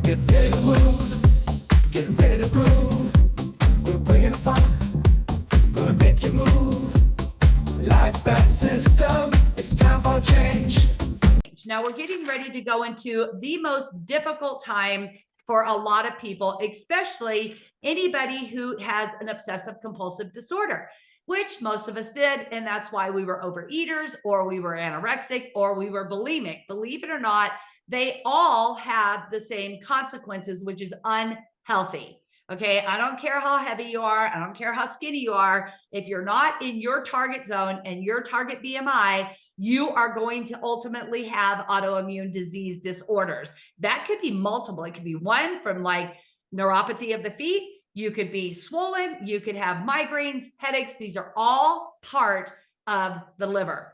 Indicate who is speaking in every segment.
Speaker 1: Get ready to move, get ready to prove. We're bringing the funk, gonna make you move. Life back system, it's time for change.
Speaker 2: Now we're getting ready to go into the most difficult time for a lot of people, especially anybody who has an obsessive compulsive disorder, which most of us did. And that's why we were overeaters, or we were anorexic, or we were bulimic. Believe it or not, they all have the same consequences, which is unhealthy. Okay, I don't care how heavy you are. I don't care how skinny you are. If you're not in your target zone and your target BMI, you are going to ultimately have autoimmune disease disorders. That could be multiple. It could be one from like neuropathy of the feet. You could be swollen. You could have migraines, headaches. These are all part of the liver.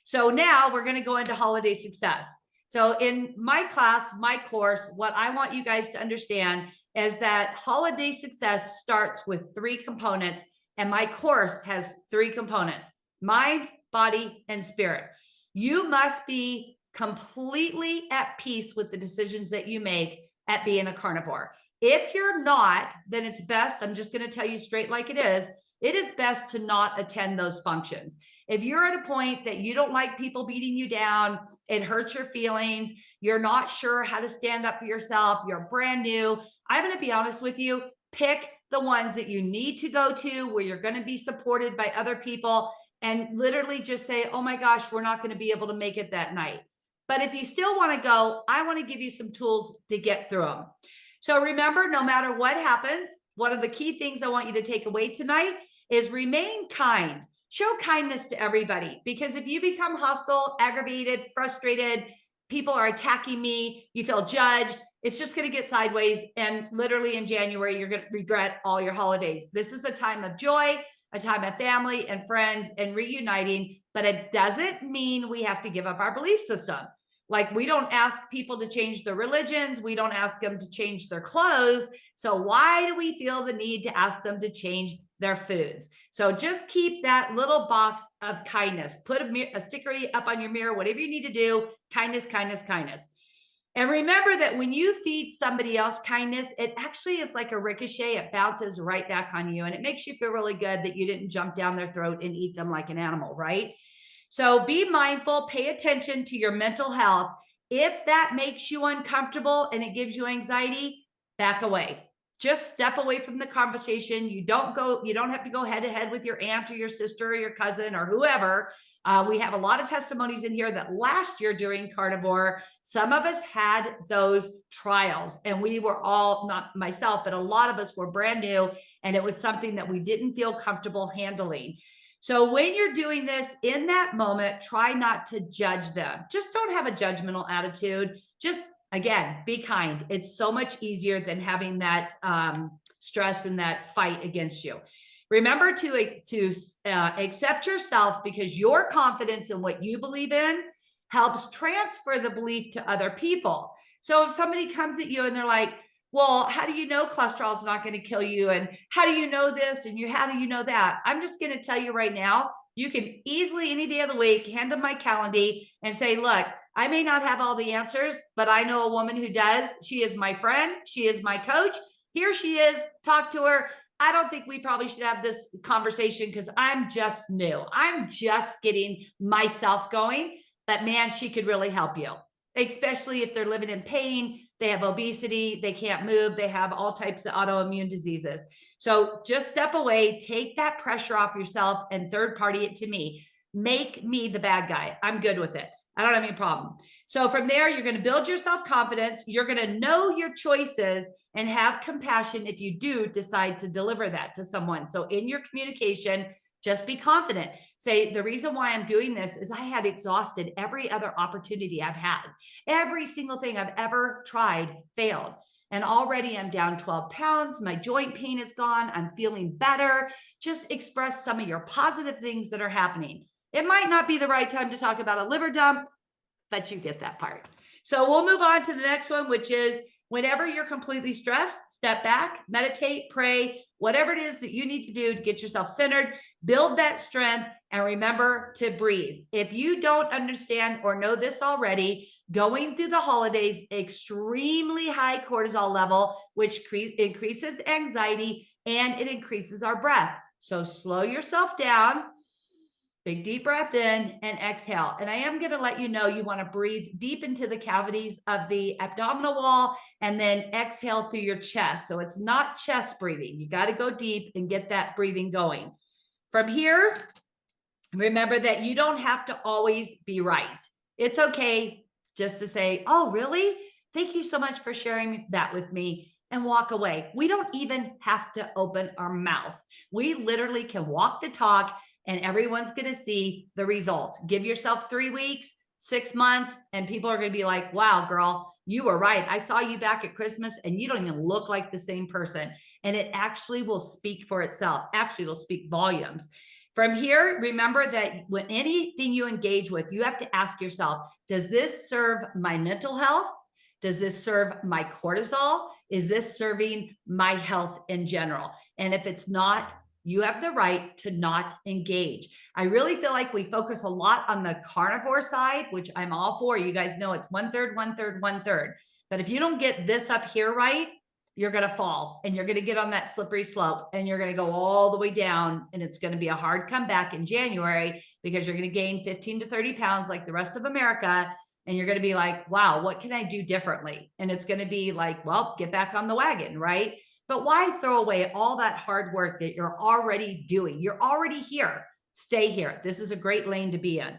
Speaker 2: So now we're going to go into holiday success. So in my class, my course, what I want you guys to understand is that holiday success starts with 3 components, and my course has 3 components: mind, body, and spirit. You must be completely at peace with the decisions that you make at being a carnivore. If you're not, then it's best, I'm just going to tell you straight like it is best to not attend those functions. If you're at a point that you don't like people beating you down, it hurts your feelings, you're not sure how to stand up for yourself, you're brand new, I'm going to be honest with you, pick the ones that you need to go to where you're going to be supported by other people, and literally just say, oh my gosh, we're not going to be able to make it that night. But if you still want to go, I want to give you some tools to get through them. So remember, no matter what happens, one of the key things I want you to take away tonight is remain kind. Show kindness to everybody, because if you become hostile, aggravated, frustrated, people are attacking me, you feel judged, it's just going to get sideways. And literally in January, you're going to regret all your holidays. This is a time of joy, a time of family and friends and reuniting, but it doesn't mean we have to give up our belief system. Like, we don't ask people to change their religions. We don't ask them to change their clothes. So why do we feel the need to ask them to change their foods? So just keep that little box of kindness. Put a sticker up on your mirror, whatever you need to do. Kindness, kindness, kindness. And remember that when you feed somebody else kindness, it actually is like a ricochet. It bounces right back on you. And it makes you feel really good that you didn't jump down their throat and eat them like an animal, right? So be mindful, pay attention to your mental health. If that makes you uncomfortable and it gives you anxiety, back away. Just step away from the conversation. You don't have to go head to head with your aunt or your sister or your cousin or whoever. We have a lot of testimonies in here that last year during Carnivore, some of us had those trials, and we were all, not myself, but a lot of us were brand new, and it was something that we didn't feel comfortable handling. So when you're doing this in that moment, try not to judge them. Just don't have a judgmental attitude. Just, again, be kind. It's so much easier than having that stress and that fight against you. Remember to accept yourself, because your confidence in what you believe in helps transfer the belief to other people. So if somebody comes at you and they're like, well, how do you know cholesterol is not going to kill you? And how do you know this? And how do you know that? I'm just going to tell you right now, you can easily any day of the week hand them my calendar and say, look, I may not have all the answers, but I know a woman who does. She is my friend. She is my coach. Here she is. Talk to her. I don't think we probably should have this conversation because I'm just new. I'm just getting myself going. But man, she could really help you, especially if they're living in pain. They have obesity, they can't move, they have all types of autoimmune diseases. So just step away, take that pressure off yourself, and third party it to me. Make me the bad guy. I'm good with it. I don't have any problem. So from there, you're going to build your self-confidence. You're going to know your choices and have compassion if you do decide to deliver that to someone. So in your communication, just be confident. Say, the reason why I'm doing this is I had exhausted every other opportunity I've had. Every single thing I've ever tried failed. And already I'm down 12 pounds. My joint pain is gone. I'm feeling better. Just express some of your positive things that are happening. It might not be the right time to talk about a liver dump, but you get that part. So we'll move on to the next one, which is Whenever you're completely stressed, step back, meditate, pray, whatever it is that you need to do to get yourself centered, build that strength, and remember to breathe. If you don't understand or know this already, going through the holidays, extremely high cortisol level, which increases anxiety and it increases our breath. So slow yourself down. Big deep breath in and exhale. And I am going to let you know you want to breathe deep into the cavities of the abdominal wall and then exhale through your chest. So it's not chest breathing. You got to go deep and get that breathing going. From here, remember that you don't have to always be right. It's okay just to say, oh, really? Thank you so much for sharing that with me, and walk away. We don't even have to open our mouth. We literally can walk the talk and everyone's going to see the result. Give yourself 3 weeks, 6 months, and people are going to be like, wow, girl, you were right. I saw you back at Christmas and you don't even look like the same person. And it actually will speak for itself. Actually, it'll speak volumes. From here, remember that when anything you engage with, you have to ask yourself, does this serve my mental health? Does this serve my cortisol? Is this serving my health in general? And if it's not, you have the right to not engage. I really feel like we focus a lot on the carnivore side, which I'm all for. You guys know it's 1/3, 1/3, 1/3. But if you don't get this up here right, you're going to fall and you're going to get on that slippery slope and you're going to go all the way down. And it's going to be a hard comeback in January because you're going to gain 15 to 30 pounds like the rest of America. And you're going to be like, wow, what can I do differently? And it's going to be like, well, get back on the wagon, right? But why throw away all that hard work that you're already doing? You're already here. Stay here. This is a great lane to be in.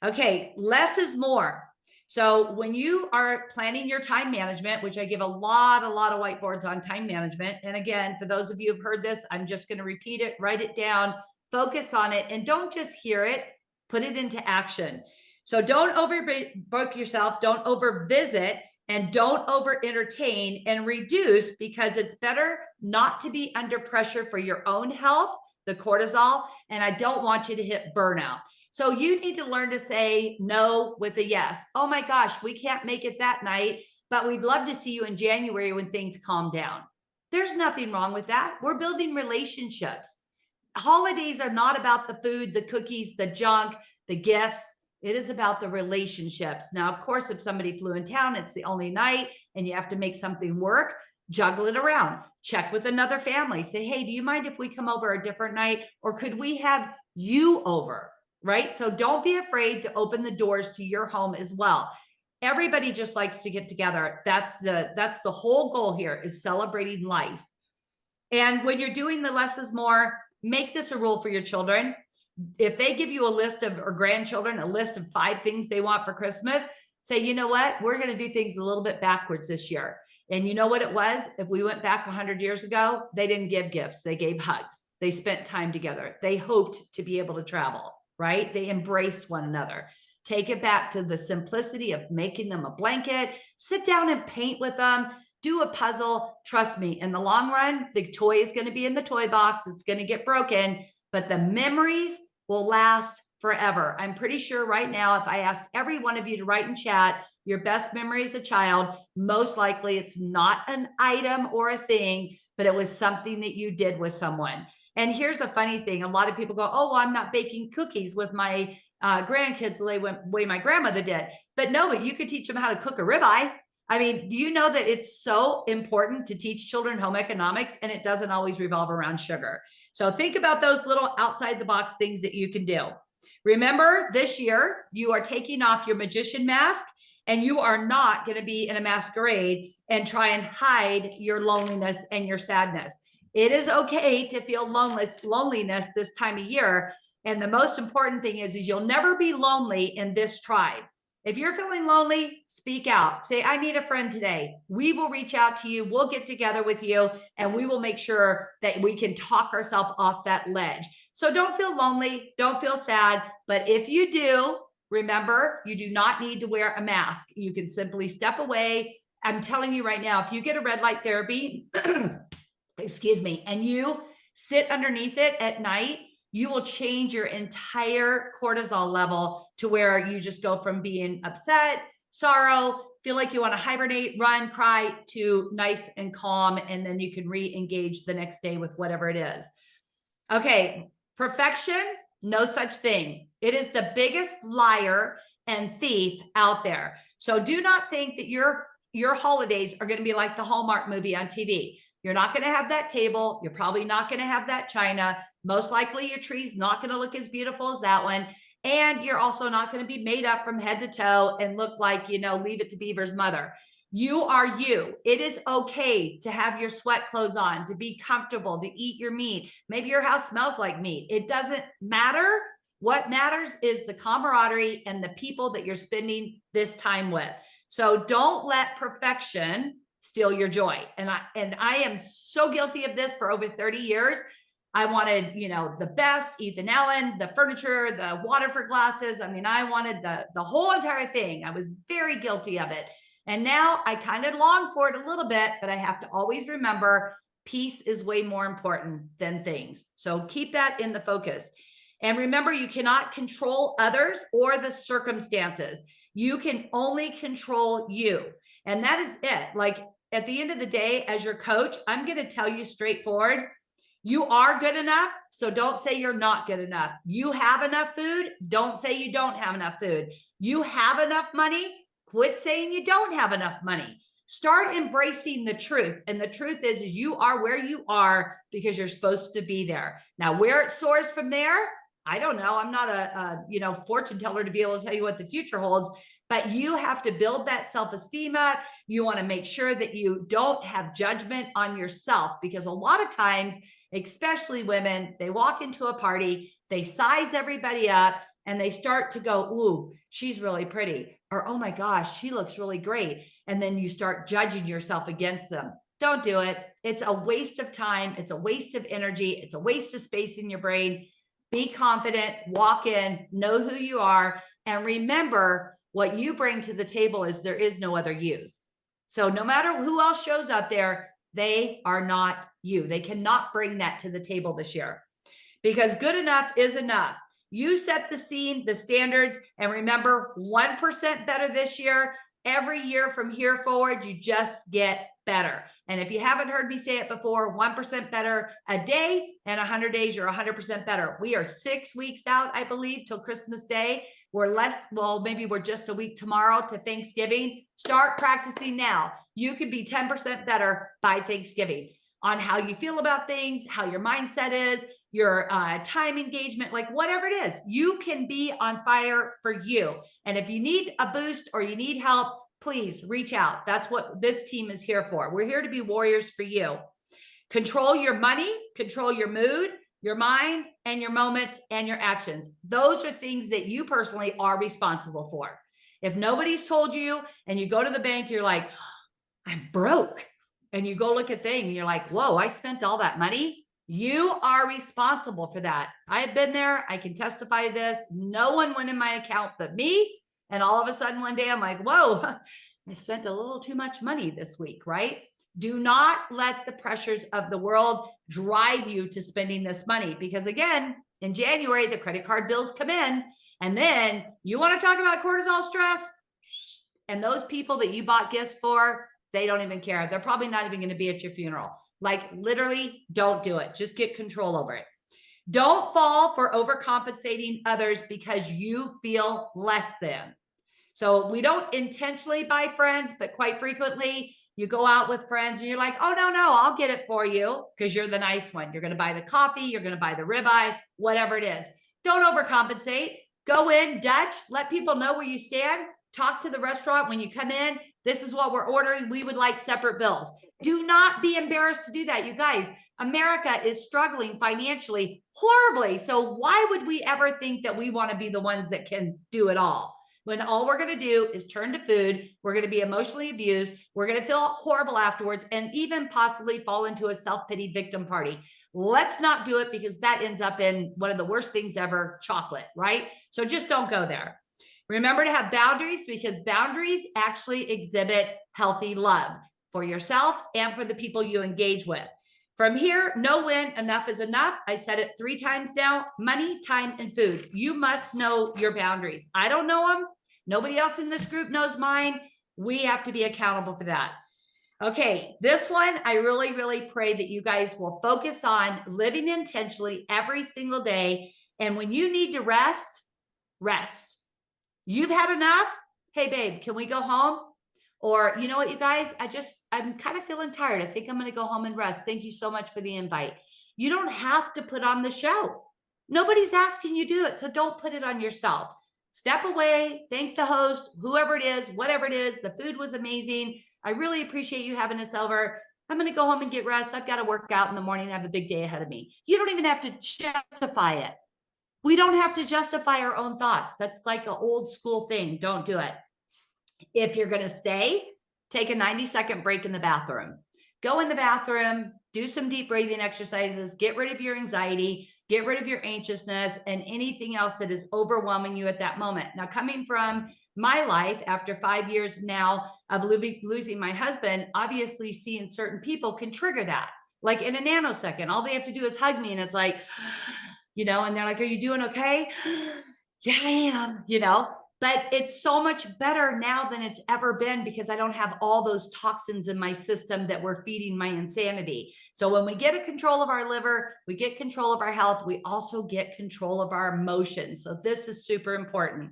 Speaker 2: Okay, less is more. So when you are planning your time management, which I give a lot of whiteboards on time management. And again, for those of you who've heard this, I'm just going to repeat it, write it down, focus on it, and don't just hear it, put it into action. So don't overbook yourself, don't overvisit, and don't over entertain, and reduce, because it's better not to be under pressure for your own health, the cortisol, and I don't want you to hit burnout. So you need to learn to say no with a yes. Oh my gosh, we can't make it that night, but we'd love to see you in January when things calm down. There's nothing wrong with that. We're building relationships. Holidays are not about the food, the cookies, the junk, the gifts. It is about the relationships. Now, of course, if somebody flew in town, it's the only night and you have to make something work, juggle it around. Check with another family. Say, hey, do you mind if we come over a different night? Or could we have you over, right? So don't be afraid to open the doors to your home as well. Everybody just likes to get together. That's the whole goal here, is celebrating life. And when you're doing the less is more, make this a rule for your children. If they give you a list of, or grandchildren, a list of 5 things they want for Christmas, say, you know what, we're going to do things a little bit backwards this year. And you know what it was? If we went back 100 years ago, they didn't give gifts. They gave hugs. They spent time together. They hoped to be able to travel, right? They embraced one another. Take it back to the simplicity of making them a blanket, sit down and paint with them, do a puzzle. Trust me, in the long run, the toy is going to be in the toy box. It's going to get broken, but the memories will last forever. I'm pretty sure right now, if I ask every one of you to write in chat your best memory as a child, most likely it's not an item or a thing, but it was something that you did with someone. And here's a funny thing. A lot of people go, oh, well, I'm not baking cookies with my grandkids the way my grandmother did. But no, but you could teach them how to cook a ribeye. I mean, do you know that it's so important to teach children home economics, and it doesn't always revolve around sugar? So think about those little outside the box things that you can do. Remember, this year, you are taking off your magician mask, and you are not going to be in a masquerade and try and hide your loneliness and your sadness. It is okay to feel loneliness this time of year. And the most important thing is you'll never be lonely in this tribe. If you're feeling lonely, speak out. Say, I need a friend today. We will reach out to you. We'll get together with you, and we will make sure that we can talk ourselves off that ledge. So don't feel lonely. Don't feel sad. But if you do, remember, you do not need to wear a mask. You can simply step away. I'm telling you right now, if you get a red light therapy, excuse me, and you sit underneath it at night, you will change your entire cortisol level to where you just go from being upset, sorrow, feel like you want to hibernate, run, cry, to nice and calm, and then you can re-engage the next day with whatever it is. Okay, perfection, no such thing. It is the biggest liar and thief out there. So do not think that your holidays are going to be like the Hallmark movie on TV. You're not going to have that table. You're probably not going to have that china. Most likely your tree's not going to look as beautiful as that one. And you're also not going to be made up from head to toe and look like, you know, Leave It to Beaver's mother. You are you. It is okay to have your sweat clothes on, to be comfortable, to eat your meat. Maybe your house smells like meat. It doesn't matter. What matters is the camaraderie and the people that you're spending this time with. So don't let perfection steal your joy. And I am so guilty of this for over 30 years. I wanted, you know, the best, Ethan Allen, the furniture, the Waterford glasses. I mean, I wanted the whole entire thing. I was very guilty of it. And now I kind of long for it a little bit, but I have to always remember peace is way more important than things. So keep that in the focus. And remember, you cannot control others or the circumstances. You can only control you. And that is it. Like at the end of the day, as your coach, I'm going to tell you straightforward, you are good enough. So don't say you're not good enough. You have enough food. Don't say you don't have enough food. You have enough money. Quit saying you don't have enough money. Start embracing the truth. And the truth is you are where you are because you're supposed to be there. Now, where it soars from there, I don't know. I'm not a fortune teller to be able to tell you what the future holds, but you have to build that self-esteem up. You want to make sure that you don't have judgment on yourself, because a lot of times, especially women, they walk into a party, they size everybody up, and they start to go, ooh, she's really pretty, or oh my gosh, she looks really great. And then you start judging yourself against them. Don't do it. It's a waste of time. It's a waste of energy. It's a waste of space in your brain. Be confident, walk in, know who you are, and remember what you bring to the table is there is no other yous. So no matter who else shows up there, they are not you. They cannot bring that to the table this year, because good enough is enough. You set the scene, the standards, and remember, 1% better this year. Every year from here forward, you just get better. And if you haven't heard me say it before, 1% better a day, and 100 days, you're 100% better. We are 6 weeks out, I believe, till Christmas Day. Maybe we're just a week tomorrow to Thanksgiving. Start practicing now. You could be 10% better by Thanksgiving on how you feel about things, how your mindset is, your time engagement, like whatever it is, you can be on fire for you. And if you need a boost or you need help, please reach out. That's what this team is here for. We're here to be warriors for you. Control your money, control your mood, your mind, and your moments and your actions. Those are things that you personally are responsible for. If nobody's told you and you go to the bank, you're like, I'm broke. And you go look at things and you're like, whoa, I spent all that money. You are responsible for that. I've been there. I can testify to this. No one went in my account but me. And all of a sudden one day I'm like, whoa, I spent a little too much money this week, right? Do not let the pressures of the world drive you to spending this money, because again, in January, the credit card bills come in, and then you want to talk about cortisol stress, and those people that you bought gifts for, they don't even care. They're probably not even going to be at your funeral. Like literally, don't do it. Just get control over it. Don't fall for overcompensating others because you feel less than. So we don't intentionally buy friends, but quite frequently you go out with friends and you're like, oh, no, I'll get it for you because you're the nice one. You're going to buy the coffee. You're going to buy the ribeye, whatever it is. Don't overcompensate. Go in Dutch. Let people know where you stand. Talk to the restaurant when you come in. This is what we're ordering. We would like separate bills. Do not be embarrassed to do that. You guys, America is struggling financially horribly. So why would we ever think that we want to be the ones that can do it all? When all we're going to do is turn to food, we're going to be emotionally abused, we're going to feel horrible afterwards, and even possibly fall into a self-pity victim party. Let's not do it, because that ends up in one of the worst things ever, chocolate, right? So just don't go there. Remember to have boundaries, because boundaries actually exhibit healthy love for yourself and for the people you engage with. From here, no win, enough is enough. I said it 3 times now: money, time, and food. You must know your boundaries. I don't know them. Nobody else in this group knows mine. We have to be accountable for that. Okay, this one, I really, really pray that you guys will focus on living intentionally every single day. And when you need to rest, rest. You've had enough? Hey, babe, can we go home? Or, you know what, you guys, I'm kind of feeling tired. I think I'm going to go home and rest. Thank you so much for the invite. You don't have to put on the show. Nobody's asking you to do it. So don't put it on yourself. Step away, thank the host, whoever it is, whatever it is. The food was amazing. I really appreciate you having us over. I'm going to go home and get rest. I've got to work out in the morning. I have a big day ahead of me. You don't even have to justify it. We don't have to justify our own thoughts. That's like an old school thing. Don't do it. If you're going to stay, take a 90-second break in the bathroom. Go in the bathroom, do some deep breathing exercises, get rid of your anxiety, get rid of your anxiousness, and anything else that is overwhelming you at that moment. Now, coming from my life after 5 years now of losing my husband, obviously seeing certain people can trigger that. Like in a nanosecond, all they have to do is hug me and it's like, and they're like, are you doing okay? Yeah, I am, but it's so much better now than it's ever been because I don't have all those toxins in my system that were feeding my insanity. So when we get a control of our liver, we get control of our health, we also get control of our emotions. So this is super important.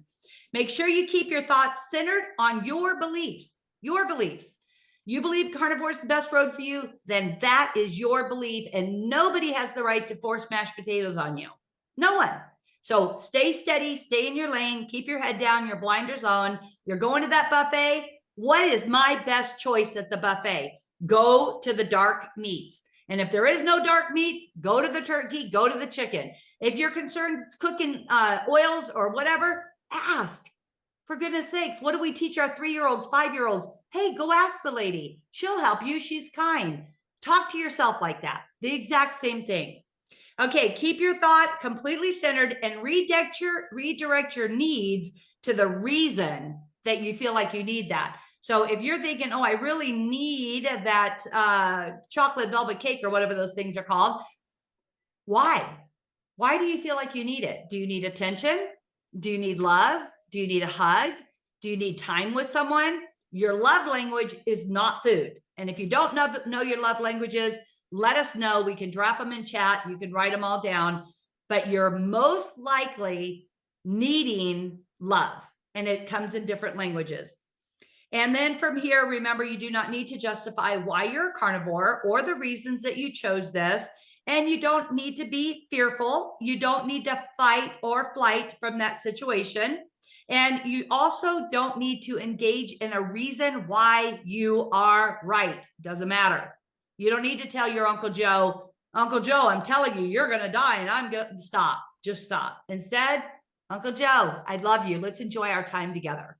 Speaker 2: Make sure you keep your thoughts centered on your beliefs, You believe carnivore is the best road for you, then that is your belief, and nobody has the right to force mashed potatoes on you. No one. So stay steady, stay in your lane, keep your head down, your blinders on. You're going to that buffet. What is my best choice at the buffet? Go to the dark meats. And if there is no dark meats, go to the turkey, go to the chicken. If you're concerned it's cooking oils or whatever, ask. For goodness sakes, what do we teach our 3-year-olds, 5-year-olds? Hey, go ask the lady. She'll help you. She's kind. Talk to yourself like that. The exact same thing. Okay, keep your thought completely centered and redirect your needs to the reason that you feel like you need that. So if you're thinking, oh, I really need that chocolate velvet cake or whatever those things are called, why? Why do you feel like you need it? Do you need attention? Do you need love? Do you need a hug? Do you need time with someone? Your love language is not food. And if you don't know your love languages, let us know. We can drop them in chat. You can write them all down, but you're most likely needing love, and it comes in different languages. And then from here, remember, you do not need to justify why you're a carnivore or the reasons that you chose this. And you don't need to be fearful. You don't need to fight or flight from that situation. And you also don't need to engage in a reason why you are right. Doesn't matter. You don't need to tell your Uncle Joe, I'm telling you, you're going to die and I'm going to stop. Just stop. Instead, Uncle Joe, I love you. Let's enjoy our time together.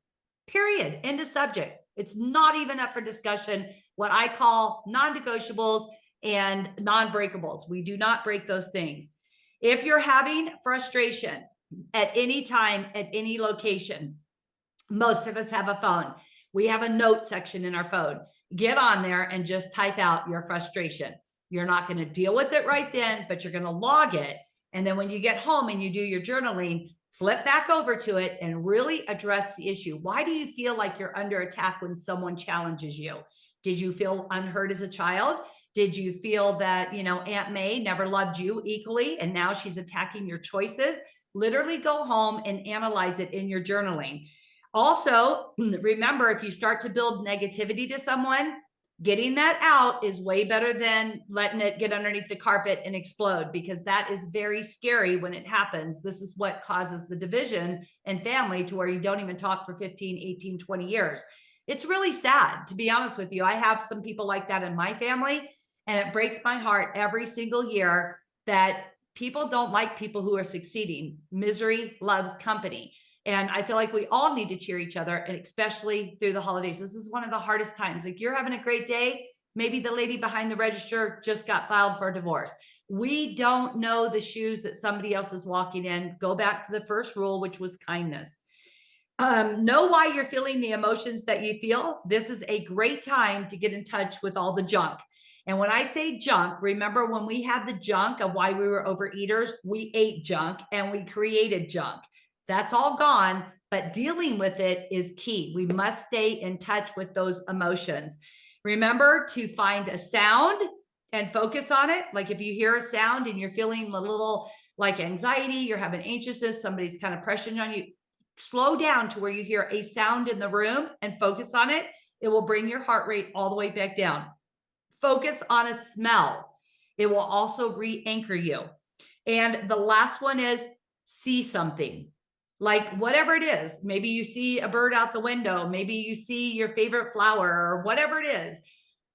Speaker 2: Period. End of subject. It's not even up for discussion. What I call non-negotiables and non-breakables. We do not break those things. If you're having frustration at any time, at any location, most of us have a phone. We have a note section in our phone. Get on there and just type out your frustration. You're not going to deal with it right then, but you're going to log it. And then when you get home and you do your journaling, flip back over to it and really address the issue. Why do you feel like you're under attack when someone challenges you? Did you feel unheard as a child? Did you feel that, Aunt May never loved you equally and now she's attacking your choices? Literally go home and analyze it in your journaling. Also, remember, if you start to build negativity to someone, getting that out is way better than letting it get underneath the carpet and explode, because that is very scary when it happens. This is what causes the division in family to where you don't even talk for 15, 18, 20 years. It's really sad, to be honest with you. I have some people like that in my family, and it breaks my heart every single year that people don't like people who are succeeding. Misery loves company. And I feel like we all need to cheer each other, and especially through the holidays. This is one of the hardest times. Like, you're having a great day. Maybe the lady behind the register just got filed for a divorce. We don't know the shoes that somebody else is walking in. Go back to the first rule, which was kindness. Know why you're feeling the emotions that you feel. This is a great time to get in touch with all the junk. And when I say junk, remember when we had the junk of why we were overeaters, we ate junk and we created junk. That's all gone, but dealing with it is key. We must stay in touch with those emotions. Remember to find a sound and focus on it. Like if you hear a sound and you're feeling a little like anxiety, you're having anxiousness, somebody's kind of pressuring on you, slow down to where you hear a sound in the room and focus on it. It will bring your heart rate all the way back down. Focus on a smell. It will also re-anchor you. And the last one is see something. Like whatever it is, maybe you see a bird out the window, maybe you see your favorite flower or whatever it is,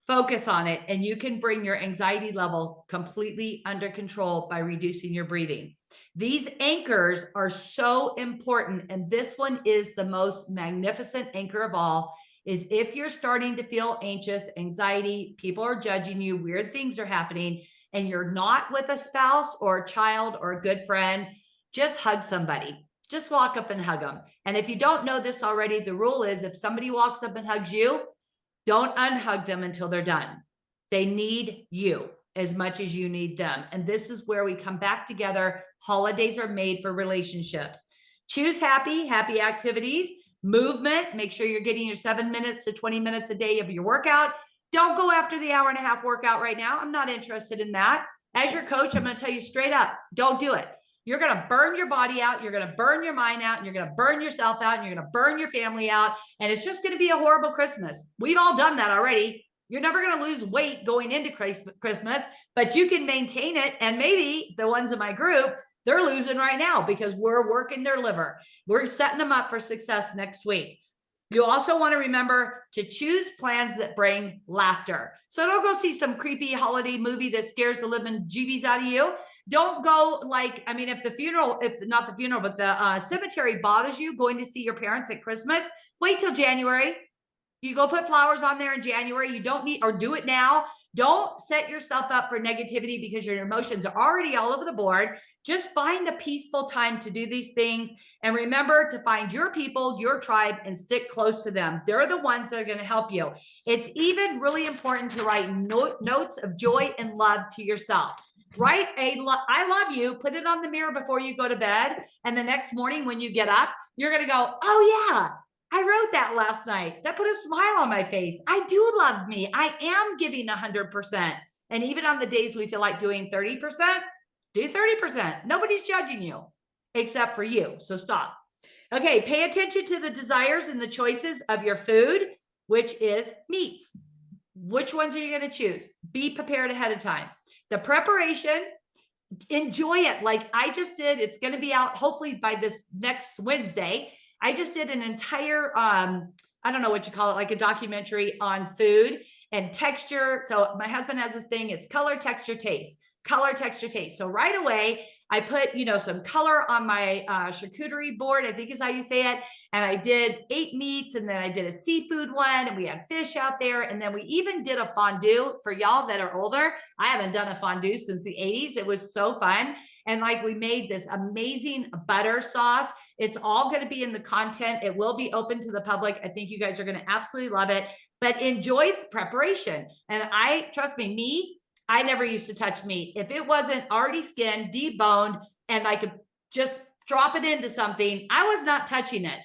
Speaker 2: focus on it and you can bring your anxiety level completely under control by reducing your breathing. These anchors are so important, and this one is the most magnificent anchor of all. Is if you're starting to feel anxious, anxiety, people are judging you, weird things are happening, and you're not with a spouse or a child or a good friend, just hug somebody. Just walk up and hug them. And if you don't know this already, the rule is if somebody walks up and hugs you, don't unhug them until they're done. They need you as much as you need them. And this is where we come back together. Holidays are made for relationships. Choose happy activities, movement. Make sure you're getting your 7 minutes to 20 minutes a day of your workout. Don't go after the hour-and-a-half workout right now. I'm not interested in that. As your coach, I'm going to tell you straight up, don't do it. You're going to burn your body out. You're going to burn your mind out. And you're going to burn yourself out. And you're going to burn your family out. And it's just going to be a horrible Christmas. We've all done that already. You're never going to lose weight going into Christmas, but you can maintain it. And maybe the ones in my group, they're losing right now because we're working their liver. We're setting them up for success next week. You also want to remember to choose plans that bring laughter. So don't go see some creepy holiday movie that scares the living jeebies out of you. Don't go like, I mean, if not the funeral, but the cemetery bothers you going to see your parents at Christmas, wait till January. You go put flowers on there in January. You don't need, or do it now. Don't set yourself up for negativity because your emotions are already all over the board. Just find a peaceful time to do these things. And remember to find your people, your tribe, and stick close to them. They're the ones that are going to help you. It's even really important to write notes of joy and love to yourself. Write I love you, put it on the mirror before you go to bed. And the next morning when you get up, you're going to go, oh yeah, I wrote that last night. That put a smile on my face. I do love me. I am giving 100%. And even on the days we feel like doing 30%, do 30%. Nobody's judging you except for you. So stop. Okay, pay attention to the desires and the choices of your food, which is meats. Which ones are you going to choose? Be prepared ahead of time. The preparation, enjoy it like I just did. It's going to be out hopefully by this next Wednesday. I just did an entire, I don't know what you call it, like a documentary on food and texture. So my husband has this thing, it's color, texture, taste. Color, texture, taste. So right away, I put, some color on my charcuterie board, I think is how you say it. And I did 8 meats, and then I did a seafood one, and we had fish out there. And then we even did a fondue for y'all that are older. I haven't done a fondue since the 80s. It was so fun. And like we made this amazing butter sauce. It's all going to be in the content. It will be open to the public. I think you guys are going to absolutely love it, but enjoy the preparation. And trust me, I never used to touch meat. If it wasn't already skinned, deboned, and I could just drop it into something, I was not touching it.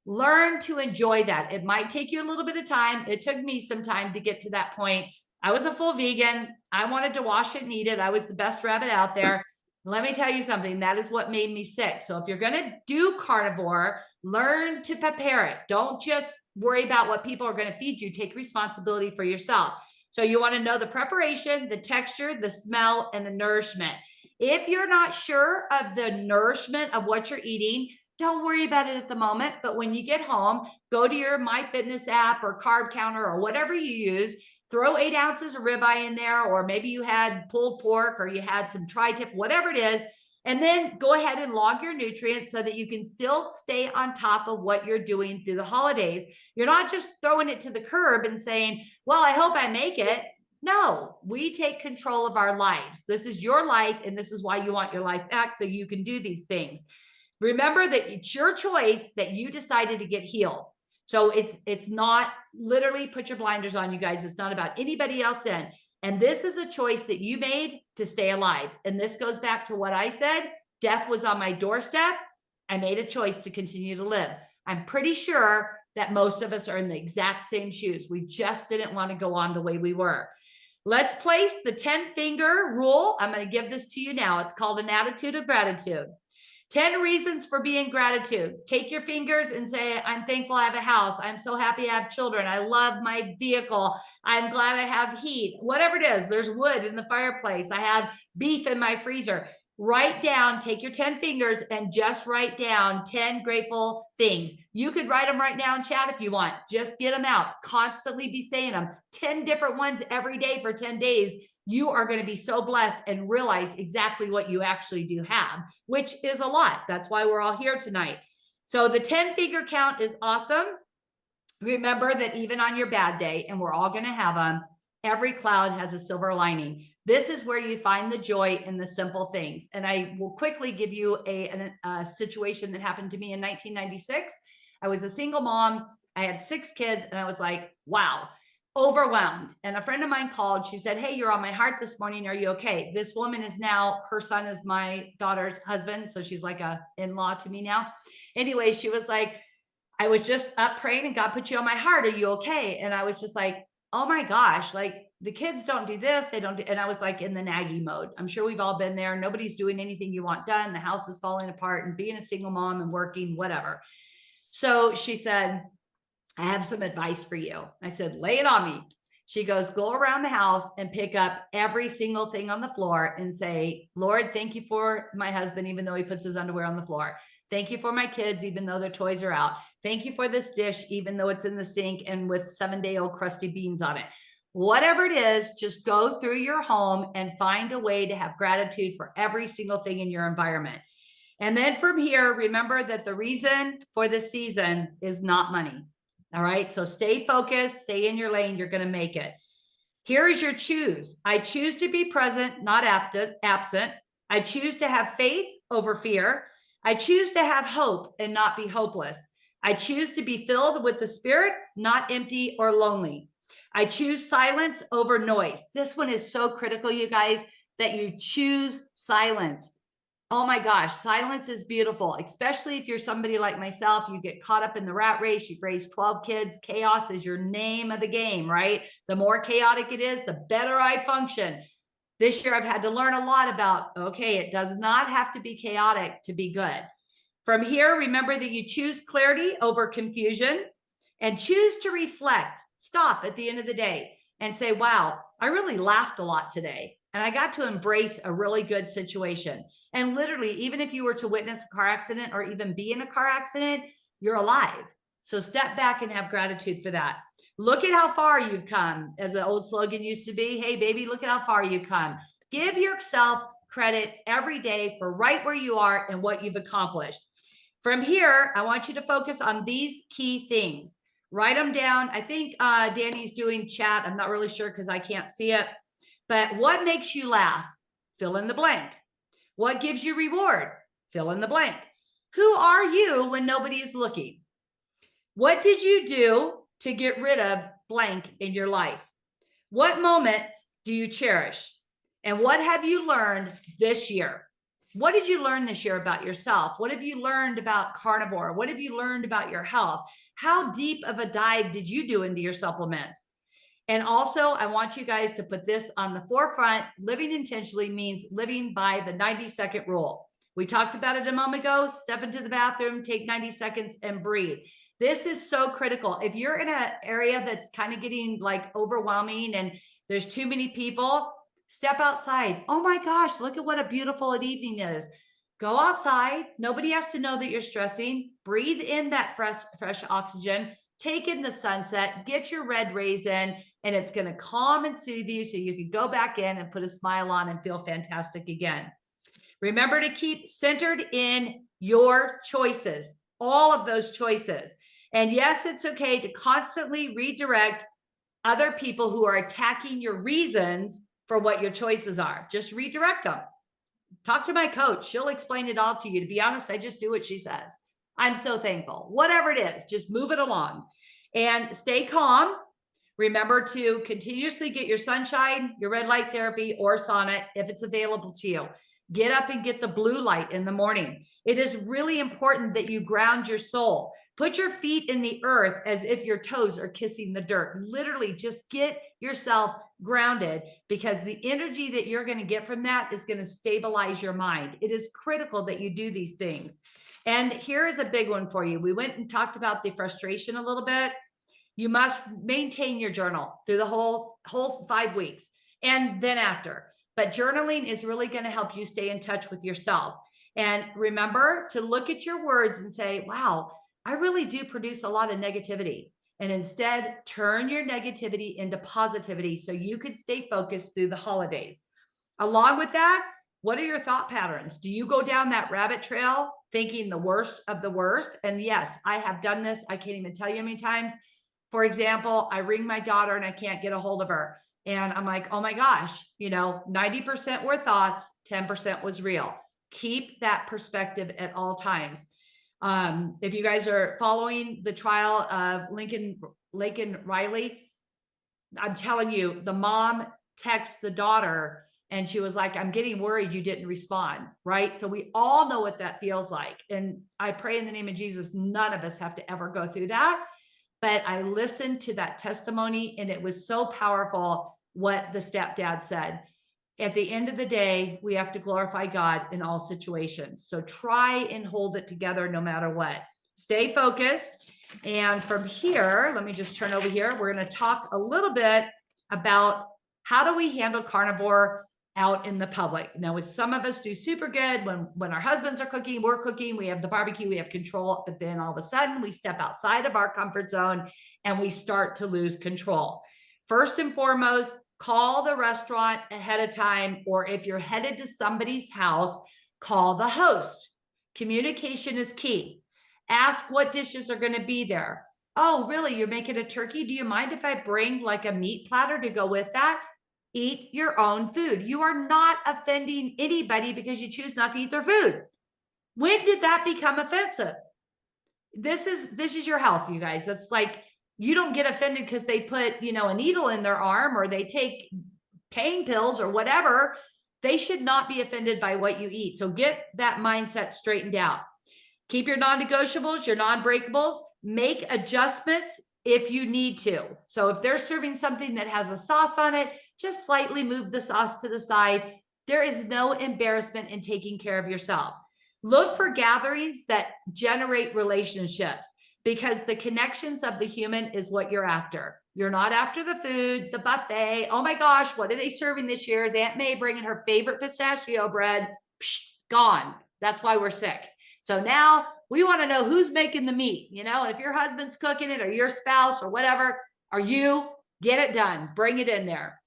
Speaker 2: Learn to enjoy that. It might take you a little bit of time. It took me some time to get to that point. I was a full vegan. I wanted to wash it and eat it. I was the best rabbit out there. Let me tell you something. That is what made me sick. So if you're going to do carnivore, learn to prepare it. Don't just worry about what people are going to feed you. Take responsibility for yourself. So you want to know the preparation, the texture, the smell, and the nourishment. If you're not sure of the nourishment of what you're eating, don't worry about it at the moment. But when you get home, go to your MyFitness app or carb counter or whatever you use, throw 8 ounces of ribeye in there, or maybe you had pulled pork or you had some tri-tip, whatever it is. And then go ahead and log your nutrients so that you can still stay on top of what you're doing through the holidays. You're not just throwing it to the curb and saying, well, I hope I make it. No, we take control of our lives. This is your life, and this is why you want your life back, so you can do these things. Remember that it's your choice that you decided to get healed. So it's not literally put your blinders on, you guys. It's not about anybody else in. And this is a choice that you made to stay alive. And this goes back to what I said. Death was on my doorstep. I made a choice to continue to live. I'm pretty sure that most of us are in the exact same shoes. We just didn't want to go on the way we were. Let's place the 10-finger rule. I'm going to give this to you now. It's called an attitude of gratitude. 10 reasons for being gratitude. Take your fingers and say, I'm thankful I have a house. I'm so happy I have children. I love my vehicle. I'm glad I have heat. Whatever it is, there's wood in the fireplace. I have beef in my freezer. Write down, take your 10 fingers and just write down 10 grateful things. You could write them right now in chat if you want. Just get them out. Constantly be saying them. 10 different ones every day for 10 days. You are going to be so blessed and realize exactly what you actually do have, which is a lot. That's why we're all here tonight. So the 10-figure count is awesome. Remember that even on your bad day, and we're all going to have them, every cloud has a silver lining. This is where you find the joy in the simple things. And I will quickly give you a situation that happened to me in 1996. I was a single mom. I had 6 kids, and I was like, wow, overwhelmed. And a friend of mine called. She said, hey, you're on my heart this morning. Are you okay? This woman is now, her son is my daughter's husband. So she's like a in-law to me now. Anyway, she was like, I was just up praying and God put you on my heart. Are you okay? And I was just like, oh my gosh, like the kids don't do this. They don't do, and I was like in the naggy mode. I'm sure we've all been there. Nobody's doing anything you want done. The house is falling apart and being a single mom and working, whatever. So she said, I have some advice for you. I said, lay it on me. She goes, go around the house and pick up every single thing on the floor and say, Lord, thank you for my husband, even though he puts his underwear on the floor. Thank you for my kids, even though their toys are out. Thank you for this dish, even though it's in the sink and with 7-day-old crusty beans on it. Whatever it is, just go through your home and find a way to have gratitude for every single thing in your environment. And then from here, remember that the reason for this season is not money. All right. So stay focused, stay in your lane. You're going to make it. Here is your choose. I choose to be present, not absent. I choose to have faith over fear. I choose to have hope and not be hopeless. I choose to be filled with the Spirit, not empty or lonely. I choose silence over noise. This one is so critical, you guys, that you choose silence. Oh my gosh, silence is beautiful, especially if you're somebody like myself. You get caught up in the rat race. You've raised 12 kids. Chaos is your name of the game, right? The more chaotic it is, the better I function. This year, I've had to learn a lot about, okay, it does not have to be chaotic to be good. From here, remember that you choose clarity over confusion and choose to reflect. Stop at the end of the day and say, wow, I really laughed a lot today. And I got to embrace a really good situation. And literally, even if you were to witness a car accident or even be in a car accident, you're alive. So step back and have gratitude for that. Look at how far you've come. As an old slogan used to be, hey, baby, look at how far you've come. Give yourself credit every day for right where you are and what you've accomplished. From here, I want you to focus on these key things. Write them down. I think Danny's doing chat. I'm not really sure because I can't see it. But what makes you laugh? Fill in the blank. What gives you reward? Fill in the blank. Who are you when nobody is looking? What did you do to get rid of blank in your life? What moments do you cherish? And what have you learned this year? What did you learn this year about yourself? What have you learned about carnivore? What have you learned about your health? How deep of a dive did you do into your supplements? And also, I want you guys to put this on the forefront. Living intentionally means living by the 90-second rule. We talked about it a moment ago. Step into the bathroom, take 90 seconds and breathe. This is so critical. If you're in an area that's kind of getting like overwhelming and there's too many people, step outside. Oh my gosh, look at what a beautiful evening is. Go outside. Nobody has to know that you're stressing. Breathe in that fresh oxygen. Take in the sunset, get your red rays in, and it's going to calm and soothe you so you can go back in and put a smile on and feel fantastic again. Remember to keep centered in your choices, all of those choices. And yes, it's okay to constantly redirect other people who are attacking your reasons for what your choices are. Just redirect them. Talk to my coach. She'll explain it all to you. To be honest, I just do what she says. I'm so thankful. Whatever it is, just move it along and stay calm. Remember to continuously get your sunshine, your red light therapy, or sauna if it's available to you. Get up and get the blue light in the morning. It is really important that you ground your soul. Put your feet in the earth as if your toes are kissing the dirt. Literally, just get yourself grounded, because the energy that you're going to get from that is going to stabilize your mind. It is critical that you do these things. And here is a big one for you. We went and talked about the frustration a little bit. You must maintain your journal through the whole 5 weeks and then after. But journaling is really going to help you stay in touch with yourself. And remember to look at your words and say, wow, I really do produce a lot of negativity. And instead, turn your negativity into positivity so you can stay focused through the holidays. Along with that, what are your thought patterns? Do you go down that rabbit trail thinking the worst of the worst? And yes, I have done this. I can't even tell you how many times. For example, I ring my daughter and I can't get a hold of her. And I'm like, oh my gosh, 90% were thoughts, 10% was real. Keep that perspective at all times. If you guys are following the trial of Lincoln Riley, I'm telling you, the mom texts the daughter and she was like, I'm getting worried you didn't respond, right? So we all know what that feels like. And I pray in the name of Jesus, none of us have to ever go through that. But I listened to that testimony and it was so powerful what the stepdad said. At the end of the day, we have to glorify God in all situations. So try and hold it together no matter what. Stay focused. And from here, let me just turn over here. We're going to talk a little bit about how do we handle carnivore out in the public. Now, with some of us do super good when our husbands are cooking, we're cooking, we have the barbecue, we have control, but then all of a sudden we step outside of our comfort zone and we start to lose control. First and foremost, call the restaurant ahead of time, or if you're headed to somebody's house, call the host. Communication is key. Ask what dishes are going to be there. Oh, really? You're making a turkey? Do you mind if I bring like a meat platter to go with that? Eat your own food. You are not offending anybody because you choose not to eat their food. When did that become offensive? This is your health, you guys. That's like, you don't get offended because they put, a needle in their arm or they take pain pills or whatever. They should not be offended by what you eat. So get that mindset straightened out. Keep your non-negotiables, your non-breakables. Make adjustments if you need to. So if they're serving something that has a sauce on it, just slightly move the sauce to the side. There is no embarrassment in taking care of yourself. Look for gatherings that generate relationships, because the connections of the human is what you're after. You're not after the food, the buffet. Oh my gosh, what are they serving this year? Is Aunt May bringing her favorite pistachio bread? Psh, gone. That's why we're sick. So now we want to know who's making the meat, and if your husband's cooking it or your spouse or whatever, are you? Get it done. Bring it in there.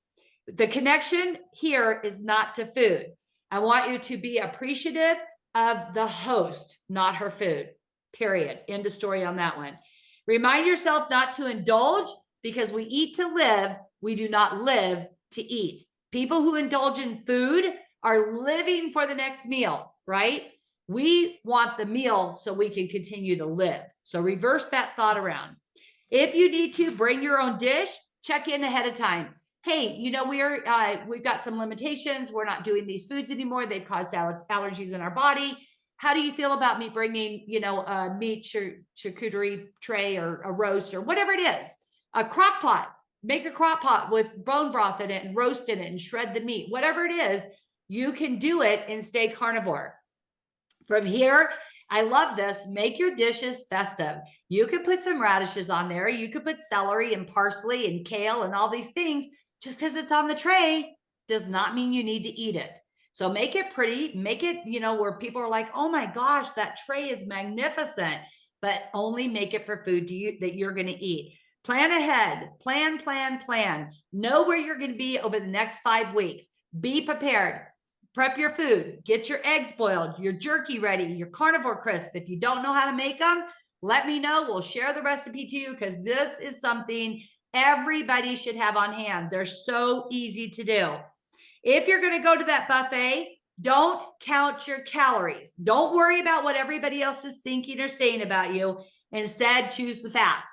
Speaker 2: The connection here is not to food. I want you to be appreciative of the host, not her food. Period. End of story on that one. Remind yourself not to indulge, because we eat to live. We do not live to eat. People who indulge in food are living for the next meal, right? We want the meal so we can continue to live. So reverse that thought around. If you need to bring your own dish, check in ahead of time. Hey, we've got some limitations. We're not doing these foods anymore. They've caused allergies in our body. How do you feel about me bringing, a meat charcuterie tray or a roast or whatever it is? A crock pot. Make a crock pot with bone broth in it and roast in it and shred the meat. Whatever it is, you can do it and stay carnivore. From here, I love this. Make your dishes festive. You could put some radishes on there. You could put celery and parsley and kale and all these things. Just because it's on the tray does not mean you need to eat it. So make it pretty, make it, where people are like, oh my gosh, that tray is magnificent, but only make it for food that you're going to eat. Plan ahead, plan. Know where you're going to be over the next 5 weeks. Be prepared. Prep your food. Get your eggs boiled, your jerky ready, your carnivore crisp. If you don't know how to make them, let me know. We'll share the recipe to you, because this is something everybody should have on hand. They're so easy to do. If you're going to go to that buffet, don't count your calories. Don't worry about what everybody else is thinking or saying about you. Instead, choose the fats.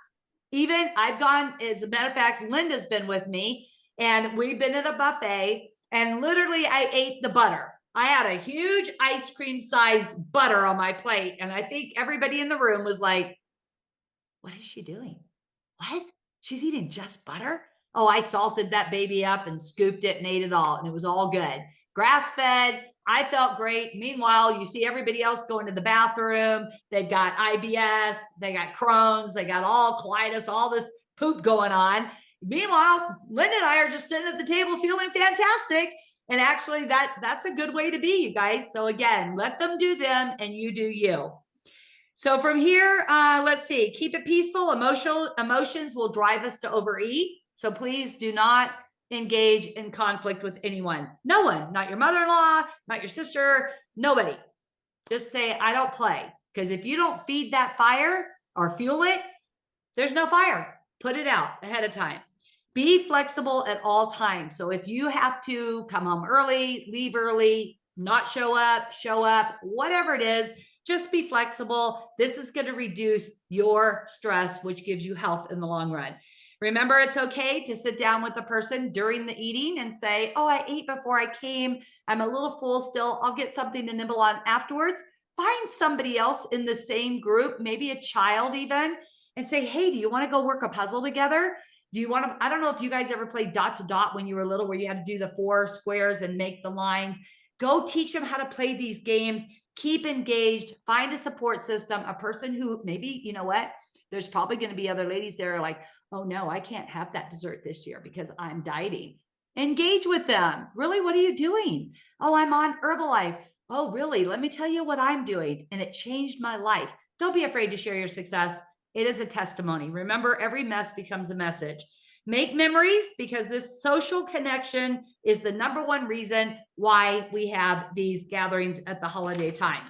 Speaker 2: Even I've gone, as a matter of fact, Linda's been with me and we've been at a buffet and literally I ate the butter. I had a huge ice cream size butter on my plate. And I think everybody in the room was like, what is she doing? What? She's eating just butter? Oh, I salted that baby up and scooped it and ate it all. And it was all good. Grass fed. I felt great. Meanwhile, you see everybody else going to the bathroom. They've got IBS. They got Crohn's. They got all colitis, all this poop going on. Meanwhile, Linda and I are just sitting at the table feeling fantastic. And actually, that's a good way to be, you guys. So again, let them do them and you do you. So from here, let's see, keep it peaceful. Emotions will drive us to overeat. So please do not engage in conflict with anyone. No one, not your mother-in-law, not your sister, nobody. Just say, I don't play. Because if you don't feed that fire or fuel it, there's no fire. Put it out ahead of time. Be flexible at all times. So if you have to come home early, leave early, not show up, whatever it is, just be flexible. This is going to reduce your stress, which gives you health in the long run. Remember, it's okay to sit down with a person during the eating and say, oh, I ate before I came. I'm a little full still. I'll get something to nibble on afterwards. Find somebody else in the same group, maybe a child even, and say, hey, do you want to go work a puzzle together? Do you want to, I don't know if you guys ever played dot to dot when you were little, where you had to do the 4 squares and make the lines. Go teach them how to play these games. Keep engaged, find a support system, a person who maybe, you know what, there's probably going to be other ladies there like, oh no, I can't have that dessert this year because I'm dieting. Engage with them. Really, what are you doing? Oh, I'm on Herbalife. Oh, really? Let me tell you what I'm doing. And it changed my life. Don't be afraid to share your success. It is a testimony. Remember, every mess becomes a message. Make memories, because this social connection is the #1 reason why we have these gatherings at the holiday time.